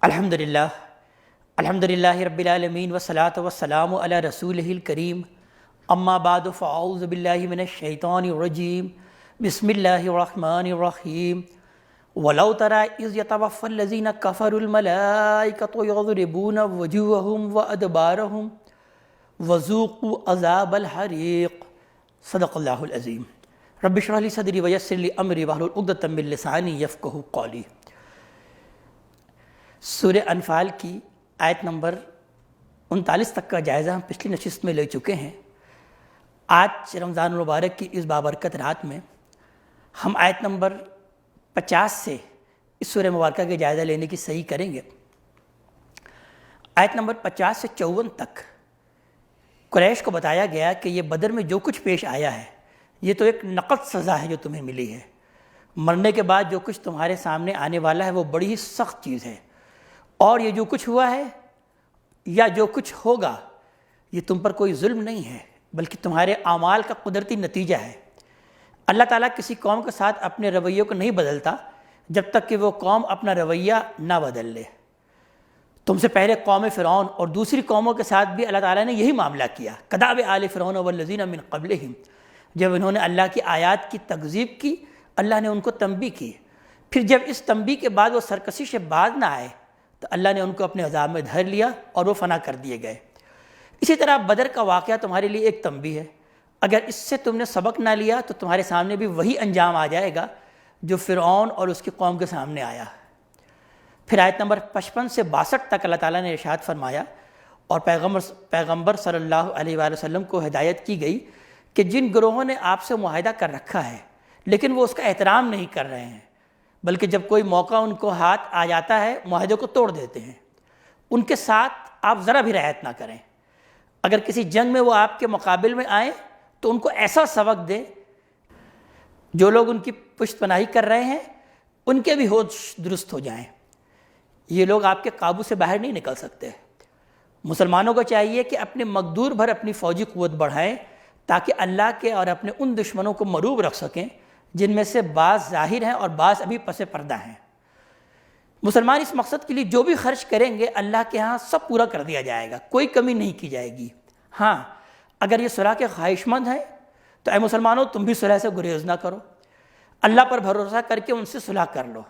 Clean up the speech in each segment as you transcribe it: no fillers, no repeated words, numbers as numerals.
الحمدللہ رب العالمین والصلاة والسلام علی رسولہ الکریم اما بعد فاعوذ باللہ من الشیطان الرجیم بسم اللہ الرحمن الرحیم ولو تری اذ یتوفی الذین کفروا الملائکۃ یضربون وجوہہم وادبارہم وذوقوا عذاب الحریق صدق اللہ العظیم رب اشرح لی صدری ویسر لی امری واحلل عقدۃ من لسانی یفقہوا قولی۔ سورہ انفال کی آیت نمبر 39 تک کا جائزہ ہم پچھلی نشست میں لے چکے ہیں۔ آج رمضان المبارک کی اس بابرکت رات میں ہم آیت نمبر 50 سے اس سورہ مبارکہ کے جائزہ لینے کی صحیح کریں گے۔ آیت نمبر 50 سے 54 تک قریش کو بتایا گیا کہ یہ بدر میں جو کچھ پیش آیا ہے یہ تو ایک نقد سزا ہے جو تمہیں ملی ہے، مرنے کے بعد جو کچھ تمہارے سامنے آنے والا ہے وہ بڑی ہی سخت چیز ہے، اور یہ جو کچھ ہوا ہے یا جو کچھ ہوگا یہ تم پر کوئی ظلم نہیں ہے بلکہ تمہارے اعمال کا قدرتی نتیجہ ہے۔ اللہ تعالیٰ کسی قوم کے ساتھ اپنے رویوں کو نہیں بدلتا جب تک کہ وہ قوم اپنا رویہ نہ بدل لے۔ تم سے پہلے قوم فرعون اور دوسری قوموں کے ساتھ بھی اللہ تعالیٰ نے یہی معاملہ کیا۔ کداب آل فرعون والذین من قبلہم، جب انہوں نے اللہ کی آیات کی تکذیب کی اللہ نے ان کو تنبیہ کی، پھر جب اس تنبیہ کے بعد وہ سرکشی سے باز نہ آئے تو اللہ نے ان کو اپنے عذاب میں دھر لیا اور وہ فنا کر دیے گئے۔ اسی طرح بدر کا واقعہ تمہارے لیے ایک تنبیہ ہے، اگر اس سے تم نے سبق نہ لیا تو تمہارے سامنے بھی وہی انجام آ جائے گا جو فرعون اور اس کی قوم کے سامنے آیا۔ پھر آیت نمبر 55 سے 62 تک اللہ تعالیٰ نے ارشاد فرمایا اور پیغمبر صلی اللہ علیہ وآلہ وسلم کو ہدایت کی گئی کہ جن گروہوں نے آپ سے معاہدہ کر رکھا ہے لیکن وہ اس کا احترام نہیں کر رہے ہیں بلکہ جب کوئی موقع ان کو ہاتھ آ جاتا ہے معاہدے کو توڑ دیتے ہیں، ان کے ساتھ آپ ذرا بھی رعایت نہ کریں۔ اگر کسی جنگ میں وہ آپ کے مقابل میں آئیں تو ان کو ایسا سبق دیں جو لوگ ان کی پشت پناہی کر رہے ہیں ان کے بھی ہوش درست ہو جائیں۔ یہ لوگ آپ کے قابو سے باہر نہیں نکل سکتے۔ مسلمانوں کو چاہیے کہ اپنے مقدور بھر اپنی فوجی قوت بڑھائیں تاکہ اللہ کے اور اپنے ان دشمنوں کو مروب رکھ سکیں جن میں سے بعض ظاہر ہیں اور بعض ابھی پس پردہ ہیں۔ مسلمان اس مقصد کے لیے جو بھی خرچ کریں گے اللہ کے ہاں سب پورا کر دیا جائے گا، کوئی کمی نہیں کی جائے گی۔ ہاں اگر یہ صلح کے خواہش مند ہیں تو اے مسلمانوں تم بھی صلح سے گریز نہ کرو، اللہ پر بھروسہ کر کے ان سے صلح کر لو۔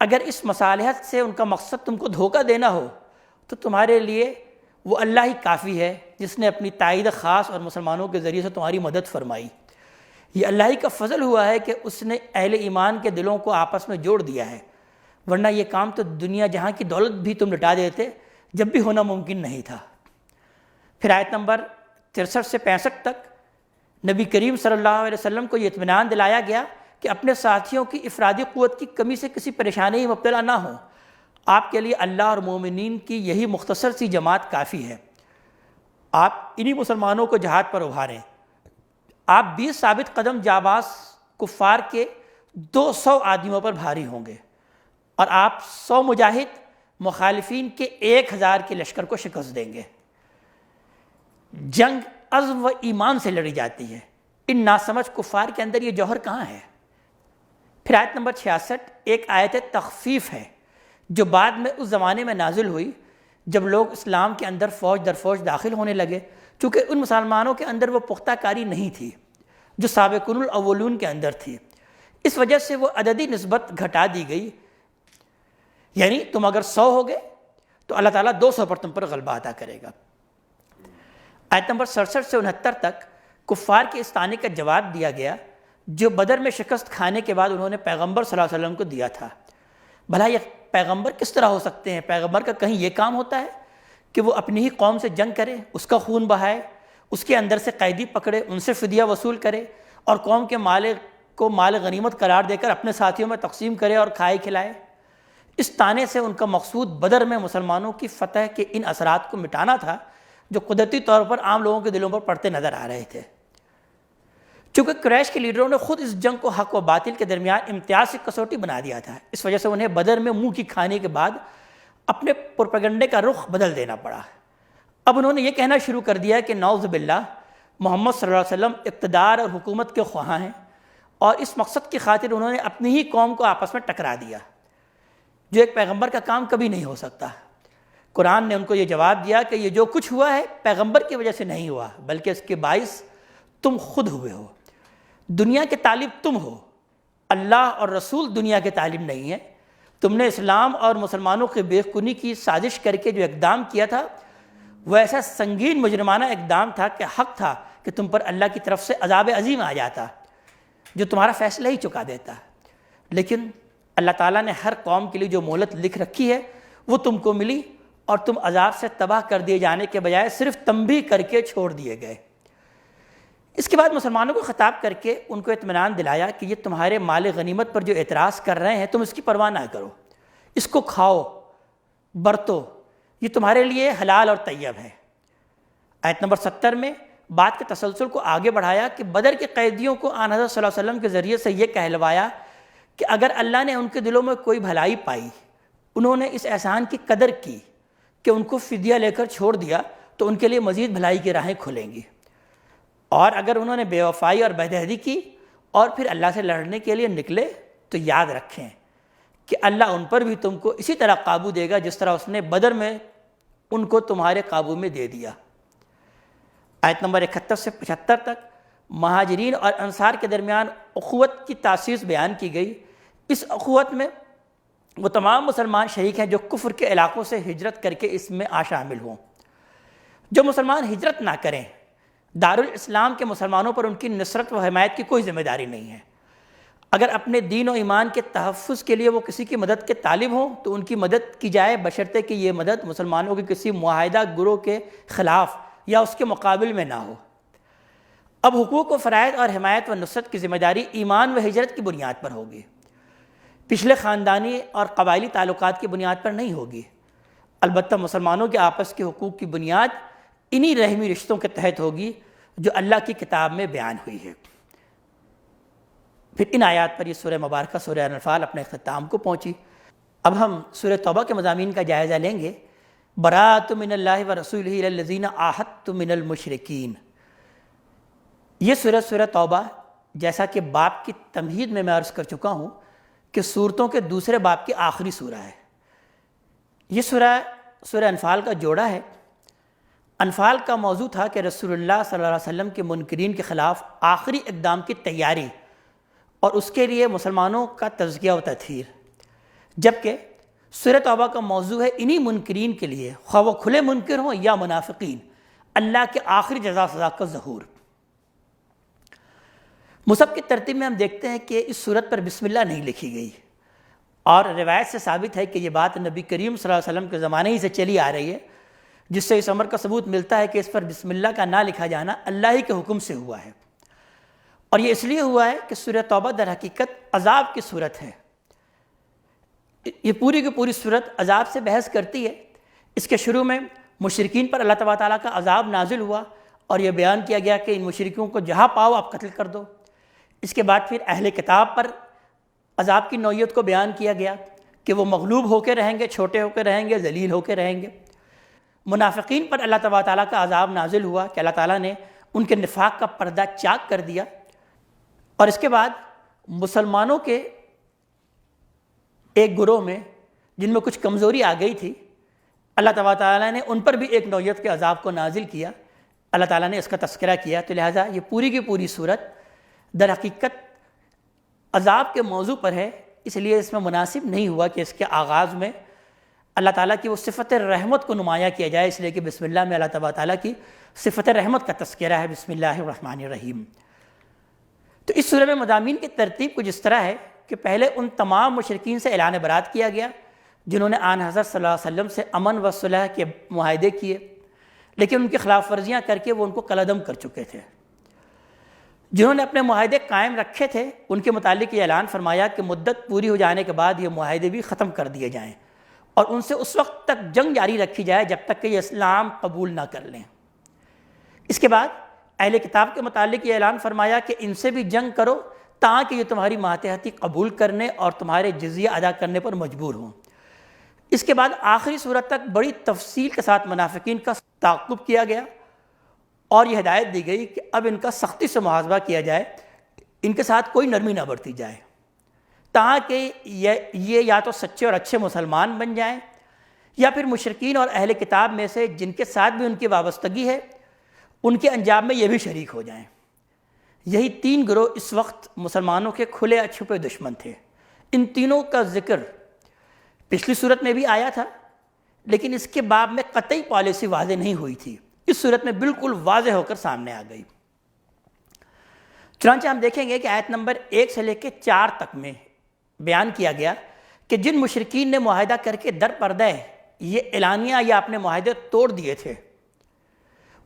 اگر اس مصالحت سے ان کا مقصد تم کو دھوکہ دینا ہو تو تمہارے لیے وہ اللہ ہی کافی ہے جس نے اپنی تائید خاص اور مسلمانوں کے ذریعے سے تمہاری مدد فرمائی۔ یہ اللہ ہی کا فضل ہوا ہے کہ اس نے اہل ایمان کے دلوں کو آپس میں جوڑ دیا ہے، ورنہ یہ کام تو دنیا جہاں کی دولت بھی تم لٹا دیتے جب بھی ہونا ممکن نہیں تھا۔ پھر آیت نمبر 63 سے 65 تک نبی کریم صلی اللہ علیہ وسلم کو یہ اطمینان دلایا گیا کہ اپنے ساتھیوں کی افرادی قوت کی کمی سے کسی پریشانی میں مبتلا نہ ہوں، آپ کے لیے اللہ اور مومنین کی یہی مختصر سی جماعت کافی ہے، آپ انہی مسلمانوں کو جہاد پر ابھاریں۔ آپ 20 ثابت قدم جاباز کفار کے 200 آدمیوں پر بھاری ہوں گے اور آپ 100 مجاہد مخالفین کے 1000 کے لشکر کو شکست دیں گے۔ جنگ عزم و ایمان سے لڑی جاتی ہے، ان ناسمجھ کفار کے اندر یہ جوہر کہاں ہے؟ پھر آیت نمبر 66 ایک آیت تخفیف ہے جو بعد میں اس زمانے میں نازل ہوئی جب لوگ اسلام کے اندر فوج در فوج داخل ہونے لگے، چونکہ ان مسلمانوں کے اندر وہ پختہ کاری نہیں تھی جو سابقون الاولون کے اندر تھی، اس وجہ سے وہ عددی نسبت گھٹا دی گئی، یعنی تم اگر 100 ہو گئے تو اللہ تعالیٰ 200 پر تم پر غلبہ عطا کرے گا۔ آیت نمبر 67 سے 69 تک کفار کے اس طعنے کا جواب دیا گیا جو بدر میں شکست کھانے کے بعد انہوں نے پیغمبر صلی اللہ علیہ وسلم کو دیا تھا۔ بھلا یہ پیغمبر کس طرح ہو سکتے ہیں؟ پیغمبر کا کہیں یہ کام ہوتا ہے کہ وہ اپنی ہی قوم سے جنگ کرے، اس کا خون بہائے، اس کے اندر سے قیدی پکڑے، ان سے فدیہ وصول کرے اور قوم کے مال کو مال غنیمت قرار دے کر اپنے ساتھیوں میں تقسیم کرے اور کھائے کھلائے؟ اس طعنے سے ان کا مقصود بدر میں مسلمانوں کی فتح کے ان اثرات کو مٹانا تھا جو قدرتی طور پر عام لوگوں کے دلوں پر پڑتے نظر آ رہے تھے۔ چونکہ قریش کے لیڈروں نے خود اس جنگ کو حق و باطل کے درمیان امتیاز کی کسوٹی بنا دیا تھا، اس وجہ سے انہیں بدر میں منہ کی کھانے کے بعد اپنے پروپیگنڈے کا رخ بدل دینا پڑا۔ اب انہوں نے یہ کہنا شروع کر دیا کہ نعوذ باللہ محمد صلی اللہ علیہ وسلم اقتدار اور حکومت کے خواہاں ہیں، اور اس مقصد کی خاطر انہوں نے اپنی ہی قوم کو آپس میں ٹکرا دیا۔ جو ایک پیغمبر کا کام کبھی نہیں ہو سکتا۔ قرآن نے ان کو یہ جواب دیا کہ یہ جو کچھ ہوا ہے پیغمبر کی وجہ سے نہیں ہوا، بلکہ اس کے باعث تم خود ہوئے ہو۔ دنیا کے طالب تم ہو، اللہ اور رسول دنیا کے طالب نہیں ہے۔ تم نے اسلام اور مسلمانوں کی بے خونی کی سازش کر کے جو اقدام کیا تھا وہ ایسا سنگین مجرمانہ اقدام تھا کہ حق تھا کہ تم پر اللہ کی طرف سے عذاب عظیم آ جاتا جو تمہارا فیصلہ ہی چکا دیتا، لیکن اللہ تعالیٰ نے ہر قوم کے لیے جو مہلت لکھ رکھی ہے وہ تم کو ملی اور تم عذاب سے تباہ کر دیے جانے کے بجائے صرف تنبیہ کر کے چھوڑ دیے گئے۔ اس کے بعد مسلمانوں کو خطاب کر کے ان کو اطمینان دلایا کہ یہ تمہارے مال غنیمت پر جو اعتراض کر رہے ہیں تم اس کی پرواہ نہ کرو، اس کو کھاؤ برتو، یہ تمہارے لیے حلال اور طیب ہے۔ آیت نمبر 70 میں بات کے تسلسل کو آگے بڑھایا کہ بدر کے قیدیوں کو آن حضرت صلی اللہ علیہ وسلم کے ذریعے سے یہ کہلوایا کہ اگر اللہ نے ان کے دلوں میں کوئی بھلائی پائی، انہوں نے اس احسان کی قدر کی کہ ان کو فدیہ لے کر چھوڑ دیا، تو ان کے لیے مزید بھلائی کی راہیں کھلیں گی، اور اگر انہوں نے بے وفائی اور بدعہدی کی اور پھر اللہ سے لڑنے کے لیے نکلے تو یاد رکھیں کہ اللہ ان پر بھی تم کو اسی طرح قابو دے گا جس طرح اس نے بدر میں ان کو تمہارے قابو میں دے دیا۔ آیت نمبر 71 سے 75 تک مہاجرین اور انصار کے درمیان اخوت کی تاسیس بیان کی گئی۔ اس اخوت میں وہ تمام مسلمان شریک ہیں جو کفر کے علاقوں سے ہجرت کر کے اس میں شامل ہوں۔ جو مسلمان ہجرت نہ کریں، دارالاسلام کے مسلمانوں پر ان کی نصرت و حمایت کی کوئی ذمہ داری نہیں ہے۔ اگر اپنے دین و ایمان کے تحفظ کے لیے وہ کسی کی مدد کے طالب ہوں تو ان کی مدد کی جائے، بشرطے کہ یہ مدد مسلمانوں کے کسی معاہدہ گروہ کے خلاف یا اس کے مقابل میں نہ ہو۔ اب حقوق و فرائض اور حمایت و نصرت کی ذمہ داری ایمان و ہجرت کی بنیاد پر ہوگی، پچھلے خاندانی اور قبائلی تعلقات کی بنیاد پر نہیں ہوگی۔ البتہ مسلمانوں کے آپس کے حقوق کی بنیاد انہی رحمی رشتوں کے تحت ہوگی جو اللہ کی کتاب میں بیان ہوئی ہے۔ پھر ان آیات پر یہ سورہ مبارکہ سورہ انفال اپنے اختتام کو پہنچی۔ اب ہم سورہ توبہ کے مضامین کا جائزہ لیں گے۔ براءۃ من اللہ ورسولہ الی الذین عاہدتم من المشرکین۔ یہ سورہ توبہ، جیسا کہ باب کی تمہید میں عرض کر چکا ہوں کہ سورتوں کے دوسرے باب کی آخری سورہ ہے۔ یہ سورہ انفال کا جوڑا ہے۔ انفال کا موضوع تھا کہ رسول اللہ صلی اللہ علیہ وسلم کے منکرین کے خلاف آخری اقدام کی تیاری اور اس کے لیے مسلمانوں کا تزکیہ و تطہیر، جبکہ سورہ توبہ کا موضوع ہے انہی منکرین کے لیے، خواہ وہ کھلے منکر ہوں یا منافقین، اللہ کے آخری جزا سزا کا ظہور۔ مصحف کی ترتیب میں ہم دیکھتے ہیں کہ اس سورت پر بسم اللہ نہیں لکھی گئی، اور روایت سے ثابت ہے کہ یہ بات نبی کریم صلی اللہ علیہ وسلم کے زمانے ہی سے چلی آ رہی ہے، جس سے اس امر کا ثبوت ملتا ہے کہ اس پر بسم اللہ کا نہ لکھا جانا اللہ ہی کے حکم سے ہوا ہے، اور یہ اس لیے ہوا ہے کہ سورہ توبہ در حقیقت عذاب کی صورت ہے۔ یہ پوری کی پوری صورت عذاب سے بحث کرتی ہے۔ اس کے شروع میں مشرکین پر اللہ تبارک تعالیٰ کا عذاب نازل ہوا اور یہ بیان کیا گیا کہ ان مشرکوں کو جہاں پاؤ آپ قتل کر دو۔ اس کے بعد پھر اہل کتاب پر عذاب کی نوعیت کو بیان کیا گیا کہ وہ مغلوب ہو کے رہیں گے، چھوٹے ہو کے رہیں گے، ذلیل ہو کے رہیں گے۔ منافقین پر اللہ تبارک تعالیٰ کا عذاب نازل ہوا کہ اللہ تعالیٰ نے ان کے نفاق کا پردہ چاک کر دیا، اور اس کے بعد مسلمانوں کے ایک گروہ میں جن میں کچھ کمزوری آ گئی تھی، اللہ تبارک تعالیٰ نے ان پر بھی ایک نوعیت کے عذاب کو نازل کیا۔ اللہ تعالیٰ نے اس کا تذکرہ کیا، تو لہٰذا یہ پوری کی پوری صورت در حقیقت عذاب کے موضوع پر ہے، اس لیے اس میں مناسب نہیں ہوا کہ اس کے آغاز میں اللہ تعالیٰ کی وہ صفت رحمت کو نمایاں کیا جائے، اس لیے کہ بسم اللہ میں اللہ تبارک تعالیٰ کی صفت رحمت کا تذکرہ ہے، بسم اللہ الرحمن الرحیم۔ تو اس سورہ میں مضامین کی ترتیب کچھ اس طرح ہے کہ پہلے ان تمام مشرکین سے اعلان برات کیا گیا جنہوں نے آن حضرت صلی اللہ علیہ وسلم سے امن و صلح کے معاہدے کیے، لیکن ان کی خلاف ورزیاں کر کے وہ ان کو کالعدم کر چکے تھے۔ جنہوں نے اپنے معاہدے قائم رکھے تھے ان کے متعلق یہ اعلان فرمایا کہ مدت پوری ہو جانے کے بعد یہ معاہدے بھی ختم کر دیے جائیں اور ان سے اس وقت تک جنگ جاری رکھی جائے جب تک کہ یہ اسلام قبول نہ کر لیں۔ اس کے بعد اہل کتاب کے متعلق یہ اعلان فرمایا کہ ان سے بھی جنگ کرو تاکہ یہ تمہاری ماتحتی قبول کرنے اور تمہارے جزیہ ادا کرنے پر مجبور ہوں۔ اس کے بعد آخری صورت تک بڑی تفصیل کے ساتھ منافقین کا تعاقب کیا گیا اور یہ ہدایت دی گئی کہ اب ان کا سختی سے محاسبہ کیا جائے، ان کے ساتھ کوئی نرمی نہ برتی جائے، تاکہ یہ یا تو سچے اور اچھے مسلمان بن جائیں یا پھر مشرکین اور اہل کتاب میں سے جن کے ساتھ بھی ان کی وابستگی ہے ان کے انجام میں یہ بھی شریک ہو جائیں۔ یہی تین گروہ اس وقت مسلمانوں کے کھلے چھپے دشمن تھے۔ ان تینوں کا ذکر پچھلی صورت میں بھی آیا تھا، لیکن اس کے باب میں قطعی پالیسی واضح نہیں ہوئی تھی، اس صورت میں بالکل واضح ہو کر سامنے آ گئی۔ چنانچہ ہم دیکھیں گے کہ آیت نمبر 1 سے لے کے 4 تک میں بیان کیا گیا کہ جن مشرکین نے معاہدہ کر کے در پردہ یہ اعلانیہ یا اپنے معاہدے توڑ دیے تھے،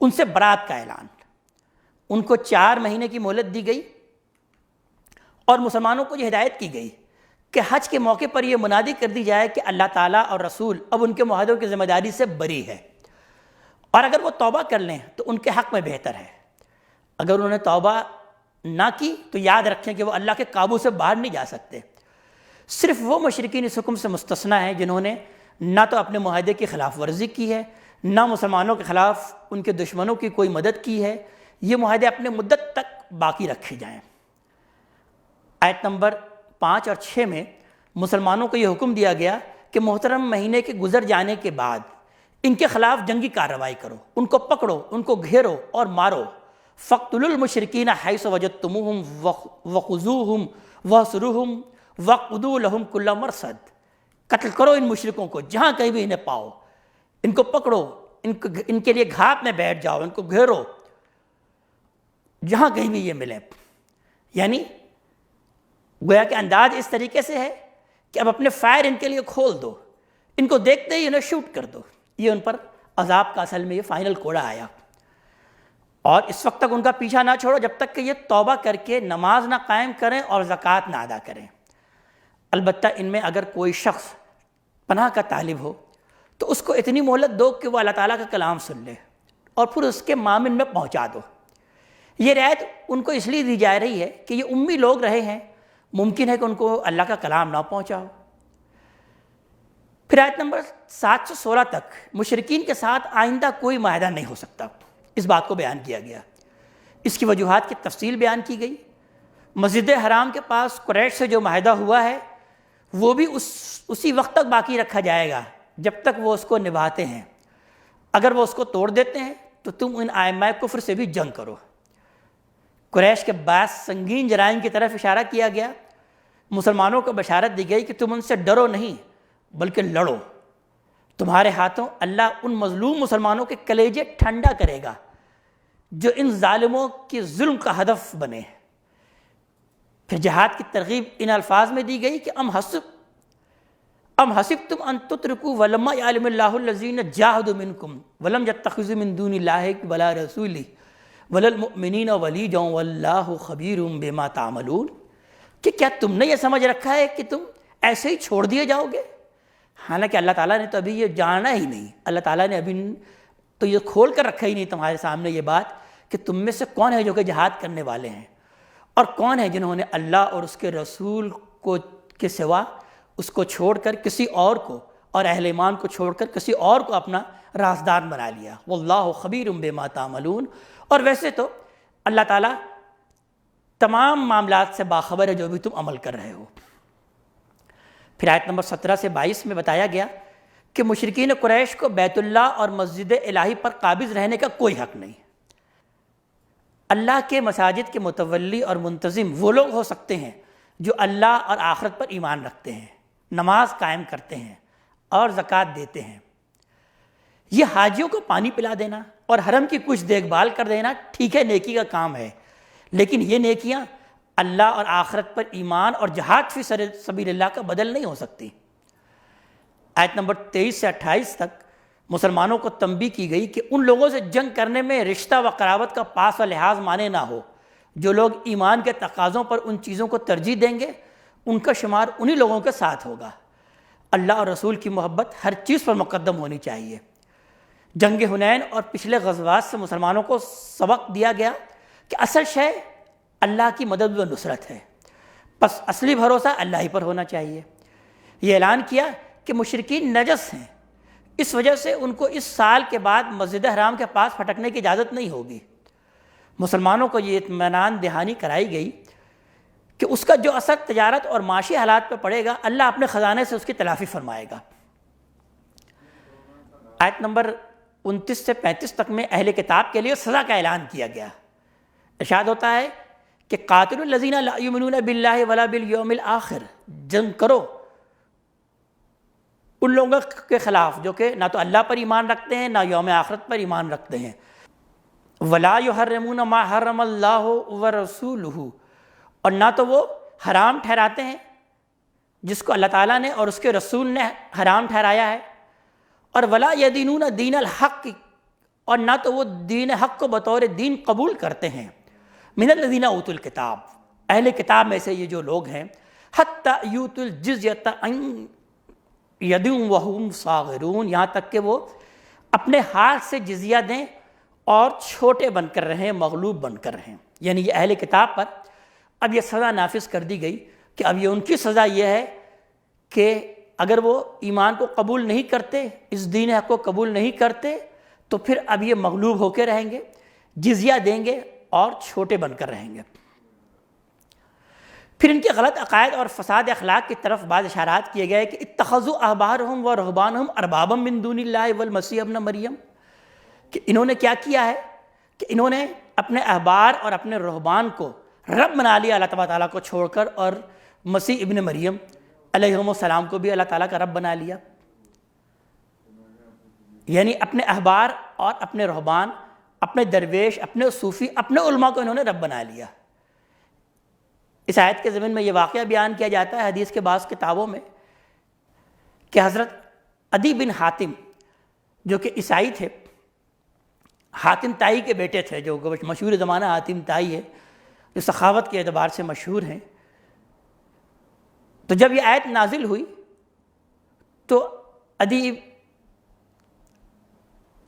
ان سے برات کا اعلان، ان کو 4 مہینے کی مہلت دی گئی، اور مسلمانوں کو یہ ہدایت کی گئی کہ حج کے موقع پر یہ منادی کر دی جائے کہ اللہ تعالیٰ اور رسول اب ان کے معاہدوں کی ذمہ داری سے بری ہے، اور اگر وہ توبہ کر لیں تو ان کے حق میں بہتر ہے۔ اگر انہوں نے توبہ نہ کی تو یاد رکھیں کہ وہ اللہ کے قابو سے باہر نہیں جا سکتے۔ صرف وہ مشرکین اس حکم سے مستثنیٰ ہیں جنہوں نے نہ تو اپنے معاہدے کی خلاف ورزی کی ہے، نہ مسلمانوں کے خلاف ان کے دشمنوں کی کوئی مدد کی ہے۔ یہ معاہدے اپنے مدت تک باقی رکھے جائیں۔ آیت نمبر 5 اور 6 میں مسلمانوں کو یہ حکم دیا گیا کہ محترم مہینے کے گزر جانے کے بعد ان کے خلاف جنگی کارروائی کرو، ان کو پکڑو، ان کو گھیرو اور مارو۔ فَاقْتُلُوا الْمُشْرِكِينَ حَيْثُ وَجَدتُّمُوهُمْ وَخُذُوهُمْ وَاحْصُرُوهُمْ وَاقْعُدُوا لَهُمْ كُلَّ مَرْصَدٍ۔ قتل کرو ان مشرکوں کو جہاں کہیں بھی انہیں پاؤ، ان کو پکڑو، ان کے لیے گھات میں بیٹھ جاؤ، ان کو گھیرو جہاں کہیں بھی یہ ملے۔ یعنی گویا کہ انداز اس طریقے سے ہے کہ اب اپنے فائر ان کے لیے کھول دو، ان کو دیکھتے ہی انہیں شوٹ کر دو۔ یہ ان پر عذاب کا اصل میں یہ فائنل کوڑا آیا، اور اس وقت تک ان کا پیچھا نہ چھوڑو جب تک کہ یہ توبہ کر کے نماز نہ قائم کریں اور زکوٰۃ نہ ادا کریں۔ البتہ ان میں اگر کوئی شخص پناہ کا طالب ہو تو اس کو اتنی مہلت دو کہ وہ اللہ تعالیٰ کا کلام سن لے اور پھر اس کے مامن میں پہنچا دو۔ یہ رعایت ان کو اس لیے دی جا رہی ہے کہ یہ امی لوگ رہے ہیں، ممکن ہے کہ ان کو اللہ کا کلام نہ پہنچاؤ۔ پھر آیت نمبر 7 سے 16 تک مشرکین کے ساتھ آئندہ کوئی معاہدہ نہیں ہو سکتا، اس بات کو بیان کیا گیا۔ اس کی وجوہات کی تفصیل بیان کی گئی۔ مسجد حرام کے پاس قریش سے جو معاہدہ ہوا ہے وہ بھی اسی وقت تک باقی رکھا جائے گا جب تک وہ اس کو نبھاتے ہیں۔ اگر وہ اس کو توڑ دیتے ہیں تو تم ان ائمہ کفر سے بھی جنگ کرو۔ قریش کے بعض سنگین جرائم کی طرف اشارہ کیا گیا۔ مسلمانوں کو بشارت دی گئی کہ تم ان سے ڈرو نہیں بلکہ لڑو، تمہارے ہاتھوں اللہ ان مظلوم مسلمانوں کے کلیجے ٹھنڈا کرے گا جو ان ظالموں کے ظلم کا ہدف بنے۔ پھر جہاد کی ترغیب ان الفاظ میں دی گئی کہ ام حسبتم ان تترکوا ولما یعلم اللہ الذین جاہدوا منکم ولم یتخذوا من دون اللہ ولا رسولہ ولا المؤمنین ولیجا واللہ خبیر بما تعملون، کہ کیا تم نے یہ سمجھ رکھا ہے کہ تم ایسے ہی چھوڑ دیے جاؤ گے؟ حالانکہ اللہ تعالیٰ نے تو ابھی یہ جانا ہی نہیں، اللہ تعالیٰ نے ابھی تو یہ کھول کر رکھا ہی نہیں تمہارے سامنے یہ بات کہ تم میں سے کون ہے جو کہ جہاد کرنے والے ہیں، اور کون ہے جنہوں نے اللہ اور اس کے رسول کو کے سوا اس کو چھوڑ کر کسی اور کو اور اہل ایمان کو چھوڑ کر کسی اور کو اپنا رازدار بنا لیا۔ واللہ خبیر بما تعملون۔ اور ویسے تو اللہ تعالیٰ تمام معاملات سے باخبر ہے جو بھی تم عمل کر رہے ہو۔ پھر آیت نمبر 17 سے 22 میں بتایا گیا کہ مشرکین قریش کو بیت اللہ اور مسجد الہی پر قابض رہنے کا کوئی حق نہیں۔ اللہ کے مساجد کے متولی اور منتظم وہ لوگ ہو سکتے ہیں جو اللہ اور آخرت پر ایمان رکھتے ہیں، نماز قائم کرتے ہیں اور زکوٰۃ دیتے ہیں۔ یہ حاجیوں کو پانی پلا دینا اور حرم کی کچھ دیکھ بھال کر دینا ٹھیک ہے، نیکی کا کام ہے، لیکن یہ نیکیاں اللہ اور آخرت پر ایمان اور جہاد فی سبیل اللہ کا بدل نہیں ہو سکتی۔ آیت نمبر 23 سے 28 تک مسلمانوں کو تنبیہ کی گئی کہ ان لوگوں سے جنگ کرنے میں رشتہ و قرابت کا پاس و لحاظ مانے نہ ہو۔ جو لوگ ایمان کے تقاضوں پر ان چیزوں کو ترجیح دیں گے ان کا شمار انہی لوگوں کے ساتھ ہوگا۔ اللہ اور رسول کی محبت ہر چیز پر مقدم ہونی چاہیے۔ جنگ حنین اور پچھلے غزوات سے مسلمانوں کو سبق دیا گیا کہ اصل شے اللہ کی مدد و نصرت ہے، بس اصلی بھروسہ اللہ ہی پر ہونا چاہیے۔ یہ اعلان کیا کہ مشرکین نجس ہیں، اس وجہ سے ان کو اس سال کے بعد مسجد حرام کے پاس پھٹکنے کی اجازت نہیں ہوگی۔ مسلمانوں کو یہ اطمینان دہانی کرائی گئی کہ اس کا جو اثر تجارت اور معاشی حالات پہ پڑے گا اللہ اپنے خزانے سے اس کی تلافی فرمائے گا۔ آیت نمبر 29 سے 35 تک میں اہل کتاب کے لیے سزا کا اعلان کیا گیا۔ ارشاد ہوتا ہے کہ قاتلوا الذین لا یؤمنون باللہ ولا بالیوم الآخر، جنگ کرو ان لوگوں کے خلاف جو کہ نہ تو اللہ پر ایمان رکھتے ہیں نہ یوم آخرت پر ایمان رکھتے ہیں۔ ولا یحرمون ما حرم اللہ ورسولہ، اور نہ تو وہ حرام ٹھہراتے ہیں جس کو اللہ تعالیٰ نے اور اس کے رسول نے حرام ٹھہرایا ہے، اور ولا یدینون دین الحق، اور نہ تو وہ دین حق کو بطور دین قبول کرتے ہیں، من الذین اوتوا الکتاب، اہل کتاب میں سے یہ جو لوگ ہیں، حتی یؤتوا الجزیۃ عن ید وہم صاغرون، یہاں تک کہ وہ اپنے ہاتھ سے جزیہ دیں اور چھوٹے بن کر رہیں، مغلوب بن کر رہیں۔ یعنی یہ اہل کتاب پر اب یہ سزا نافذ کر دی گئی کہ اب یہ ان کی سزا یہ ہے کہ اگر وہ ایمان کو قبول نہیں کرتے، اس دین حق کو قبول نہیں کرتے، تو پھر اب یہ مغلوب ہو کے رہیں گے، جزیہ دیں گے اور چھوٹے بن کر رہیں گے۔ پھر ان کے غلط عقائد اور فساد اخلاق کی طرف بعض اشارات کیے گئے کہ اتخذوا احبارهم ورهبانهم اربابا من دون اللہ والمسیح ابن مریم، کہ انہوں نے کیا کیا ہے کہ انہوں نے اپنے احبار اور اپنے رہبان کو رب بنا لیا اللہ تعالیٰ کو چھوڑ کر، اور مسیح ابن مریم علیہ السلام کو بھی اللہ تعالیٰ کا رب بنا لیا۔ یعنی اپنے احبار اور اپنے رہبان، اپنے درویش، اپنے صوفی، اپنے علماء کو انہوں نے رب بنا لیا۔ اس آیت کے ضمن میں یہ واقعہ بیان کیا جاتا ہے حدیث کے بعض کتابوں میں کہ حضرت عدی بن حاتم جو کہ عیسائی تھے، حاتم تائی کے بیٹے تھے، جو مشہور زمانہ حاتم تائی ہے، جو سخاوت کے اعتبار سے مشہور ہیں، تو جب یہ آیت نازل ہوئی تو عدی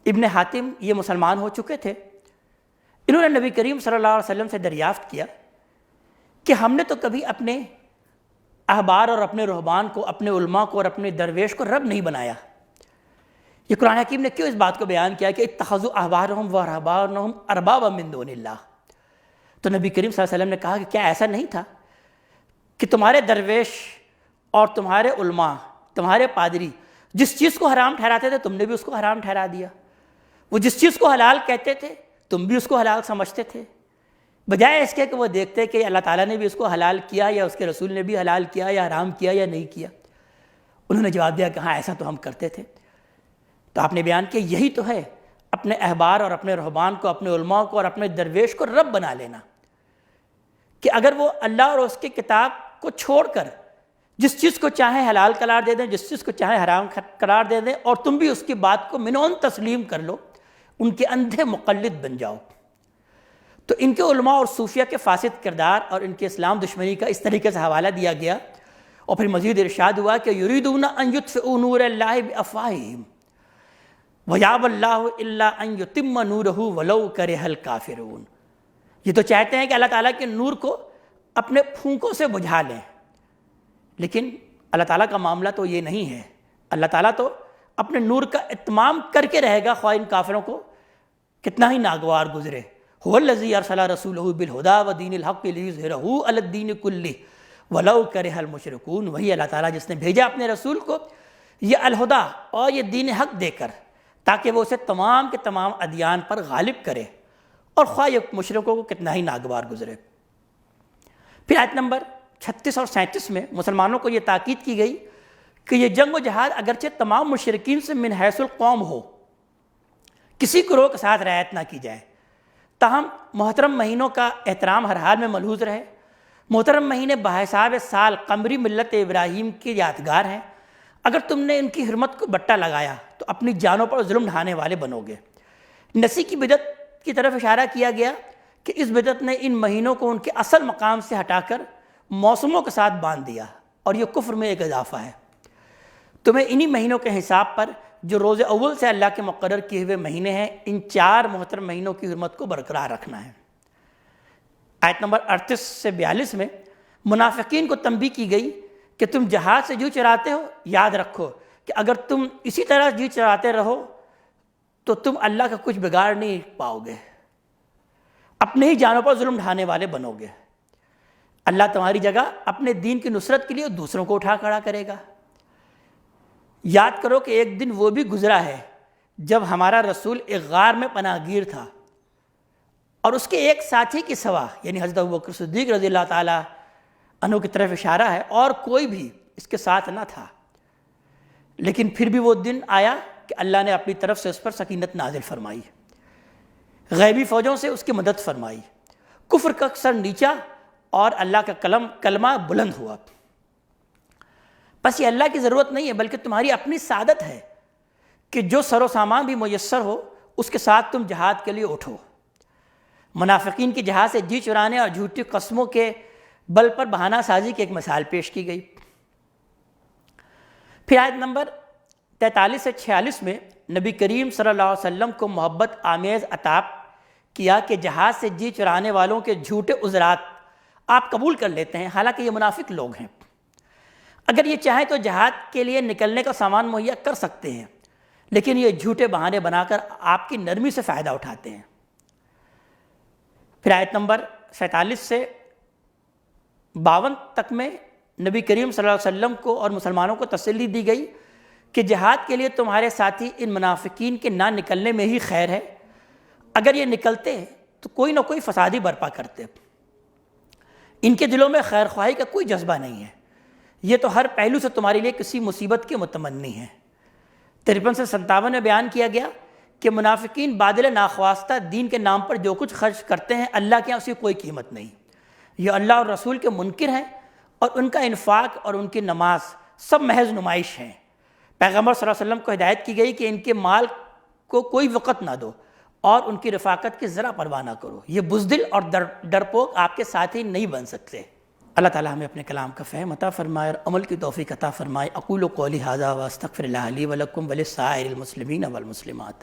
ابن حاتم یہ مسلمان ہو چکے تھے۔ انہوں نے نبی کریم صلی اللہ علیہ وسلم سے دریافت کیا کہ ہم نے تو کبھی اپنے احبار اور اپنے رہبان کو، اپنے علماء کو اور اپنے درویش کو رب نہیں بنایا، یہ قرآن حکیم نے کیوں اس بات کو بیان کیا کہ اتخذوا احبارهم ورهبانهم اربابا من دون اللہ؟ تو نبی کریم صلی اللہ علیہ وسلم نے کہا کہ کیا ایسا نہیں تھا کہ تمہارے درویش اور تمہارے علماء، تمہارے پادری جس چیز کو حرام ٹھہراتے تھے تم نے بھی اس کو حرام ٹھہرا دیا، وہ جس چیز کو حلال کہتے تھے تم بھی اس کو حلال سمجھتے تھے، بجائے اس کے کہ وہ دیکھتے کہ اللہ تعالیٰ نے بھی اس کو حلال کیا یا اس کے رسول نے بھی حلال کیا یا حرام کیا یا نہیں کیا۔ انہوں نے جواب دیا کہ ہاں ایسا تو ہم کرتے تھے۔ تو آپ نے بیان کیا یہی تو ہے اپنے احبار اور اپنے رہبان کو، اپنے علماء کو اور اپنے درویش کو رب بنا لینا، کہ اگر وہ اللہ اور اس کی کتاب کو چھوڑ کر جس چیز کو چاہیں حلال قرار دے دیں، جس چیز کو چاہیں حرام قرار دے دیں، اور تم بھی اس کی بات کو منون تسلیم کر لو، ان کے اندھے مقلد بن جاؤ۔ تو ان کے علماء اور صوفیہ کے فاسد کردار اور ان کے اسلام دشمنی کا اس طریقے سے حوالہ دیا گیا، اور پھر مزید ارشاد ہوا کہ یریدون ان یطفئوا نور اللہ بافواہہم ویابی اللہ الا ان یتم نورہ ولو کرہ الکافرون۔ یہ تو چاہتے ہیں کہ اللہ تعالیٰ کے نور کو اپنے پھونکوں سے بجھا لیں، لیکن اللہ تعالیٰ کا معاملہ تو یہ نہیں ہے۔ اللہ تعالیٰ تو اپنے نور کا اتمام کر کے رہے گا، خواہ ان کافروں کو کتنا ہی ناگوار گزرے۔ هو الذی ارسل رسولہ بالہدی ودین الحق لیظہرہ علی الدین کلہ ولو کرہ المشرکون۔ وہی اللہ تعالیٰ جس نے بھیجا اپنے رسول کو یہ الہدیٰ اور یہ دین حق دے کر، تاکہ وہ اسے تمام کے تمام ادیان پر غالب کرے، اور خواہ یہ مشرکوں کو کتنا ہی ناگوار گزرے۔ پھر آیت نمبر 36 اور 37 میں مسلمانوں کو یہ تاکید کی گئی کہ یہ جنگ و جہاد اگرچہ تمام مشرکین سے من حیث القوم ہو، کسی گروہ کے ساتھ رعایت نہ کی جائے، تاہم محترم مہینوں کا احترام ہر حال میں ملحوظ رہے۔ محترم مہینے بحساب سال قمری ملت ابراہیم کی یادگار ہیں، اگر تم نے ان کی حرمت کو بٹا لگایا تو اپنی جانوں پر ظلم ڈھانے والے بنو گے۔ نسی کی بدعت کی طرف اشارہ کیا گیا کہ اس بدعت نے ان مہینوں کو ان کے اصل مقام سے ہٹا کر موسموں کے ساتھ باندھ دیا، اور یہ کفر میں ایک اضافہ ہے۔ تمہیں انہی مہینوں کے حساب پر جو روز اول سے اللہ کے مقرر کیے ہوئے مہینے ہیں، ان 4 محترم مہینوں کی حرمت کو برقرار رکھنا ہے۔ آیت نمبر 38 سے 42 میں منافقین کو تنبیہ کی گئی کہ تم جہاد سے جو چراتے ہو، یاد رکھو کہ اگر تم اسی طرح جی چراتے رہو تو تم اللہ کا کچھ بگاڑ نہیں پاؤ گے، اپنے ہی جانوں پر ظلم ڈھانے والے بنو گے۔ اللہ تمہاری جگہ اپنے دین کی نصرت کے لیے دوسروں کو اٹھا کھڑا کرے گا۔ یاد کرو کہ ایک دن وہ بھی گزرا ہے جب ہمارا رسول ایک غار میں پناہ گیر تھا اور اس کے ایک ساتھی کی سوا یعنی حضرت ابوبکر صدیق رضی اللہ تعالیٰ عنہ کی طرف اشارہ ہے، اور کوئی بھی اس کے ساتھ نہ تھا، لیکن پھر بھی وہ دن آیا کہ اللہ نے اپنی طرف سے اس پر سکینت نازل فرمائی، غیبی فوجوں سے اس کی مدد فرمائی، کفر کا سر نیچا اور اللہ کا کلمہ بلند ہوا۔ بس یہ اللہ کی ضرورت نہیں ہے، بلکہ تمہاری اپنی سعادت ہے کہ جو سر و سامان بھی میسر ہو اس کے ساتھ تم جہاد کے لیے اٹھو۔ منافقین کی جہاد سے جی چرانے اور جھوٹی قسموں کے بل پر بہانہ سازی کی ایک مثال پیش کی گئی۔ پھر آیت نمبر 43 سے 46 میں نبی کریم صلی اللہ علیہ وسلم کو محبت آمیز عطاب کیا کہ جہاد سے جی چرانے والوں کے جھوٹے عذرات آپ قبول کر لیتے ہیں، حالانکہ یہ منافق لوگ ہیں۔ اگر یہ چاہیں تو جہاد کے لیے نکلنے کا سامان مہیا کر سکتے ہیں، لیکن یہ جھوٹے بہانے بنا کر آپ کی نرمی سے فائدہ اٹھاتے ہیں۔ پھر آیت نمبر 47 سے 52 تک میں نبی کریم صلی اللہ علیہ وسلم کو اور مسلمانوں کو تسلی دی گئی کہ جہاد کے لیے تمہارے ساتھی ان منافقین کے نہ نکلنے میں ہی خیر ہے، اگر یہ نکلتے تو کوئی نہ کوئی فسادی برپا کرتے، ان کے دلوں میں خیر خواہی کا کوئی جذبہ نہیں ہے، یہ تو ہر پہلو سے تمہارے لیے کسی مصیبت کے متمنی ہیں۔ 53 سے 57 میں بیان کیا گیا کہ منافقین بادل ناخواستہ دین کے نام پر جو کچھ خرچ کرتے ہیں اللہ کے یہاں اس کی کوئی قیمت نہیں، یہ اللہ اور رسول کے منکر ہیں، اور ان کا انفاق اور ان کی نماز سب محض نمائش ہیں۔ پیغمبر صلی اللہ علیہ وسلم کو ہدایت کی گئی کہ ان کے مال کو کوئی وقت نہ دو اور ان کی رفاقت کی ذرا پرواہ نہ کرو، یہ بزدل اور ڈرپوک آپ کے ساتھی نہیں بن سکتے۔ اللہ تعالیٰ ہمیں اپنے کلام کا فہم عطا فرمائے اور عمل کی توفیق عطا فرمائے۔ اقول قولی ھذا واستغفر اللہ لی ولکم ولسائر المسلمین والمسلمات۔